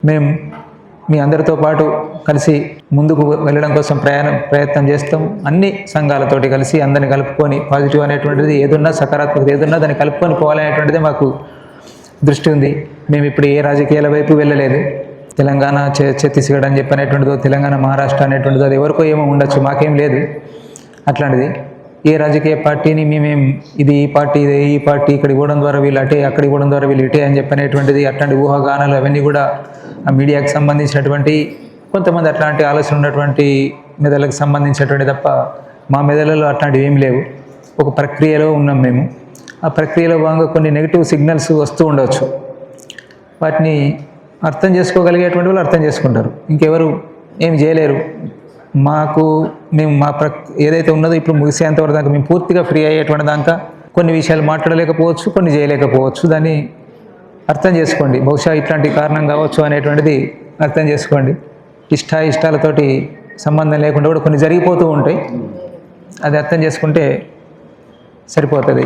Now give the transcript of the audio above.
మేము మీ అందరితో పాటు కలిసి ముందుకు వెళ్ళడం కోసం ప్రయత్నం చేస్తాం. అన్ని సంఘాలతోటి కలిసి అందరిని కలుపుకొని పాజిటివ్ అనేటువంటిది ఏదున్నా, సకారాత్మకత ఏదున్నా దాన్ని కలుపుకొని పోవాలనేటువంటిది మాకు దృష్టి ఉంది. మేము ఇప్పుడు ఏ రాజకీయాల వైపు వెళ్ళలేదు. తెలంగాణ ఛత్తీస్గఢ్ అని చెప్పనేటువంటిదో, తెలంగాణ మహారాష్ట్ర అనేటువంటిదో అది ఎవరికో ఏమో ఉండొచ్చు, మాకేం లేదు అట్లాంటిది. ఏ రాజకీయ పార్టీని మేమేం ఇది ఈ పార్టీ ఇది ఈ పార్టీ ఇక్కడికి ఇవ్వడం ద్వారా వీళ్ళు అటే, అక్కడికి ఇవ్వడం ద్వారా వీళ్ళు ఇటే అని చెప్పనేటువంటిది అట్లాంటి ఊహాగానాలు అవన్నీ కూడా ఆ మీడియాకి సంబంధించినటువంటి కొంతమంది అట్లాంటి ఆలోచన ఉన్నటువంటి మెదళ్ళకి సంబంధించినటువంటి తప్ప మా మెదళ్ళలో అట్లాంటివి ఏమి లేవు. ఒక ప్రక్రియలో ఉన్నాం మేము. ఆ ప్రక్రియలో భాగంగా కొన్ని నెగిటివ్ సిగ్నల్స్ వస్తూ ఉండవచ్చు. వాటిని అర్థం చేసుకోగలిగేటువంటి వాళ్ళు అర్థం చేసుకుంటారు, ఇంకెవరు ఏం చేయలేరు. మేము ఏదైతే ఉన్నదో ఇప్పుడు ముగిసేంతవరకు దాకా మేము పూర్తిగా ఫ్రీ అయ్యేటువంటి దాకా కొన్ని విషయాలు మాట్లాడలేకపోవచ్చు, కొన్ని చేయలేకపోవచ్చు. దాన్ని అర్థం చేసుకోండి. బహుశా ఇట్లాంటి కారణం కావచ్చు అనేటువంటిది అర్థం చేసుకోండి. ఇష్టాలతోటి సంబంధం లేకుండా కూడా కొన్ని జరిగిపోతూ ఉంటాయి. అది అర్థం చేసుకుంటే సరిపోతుంది.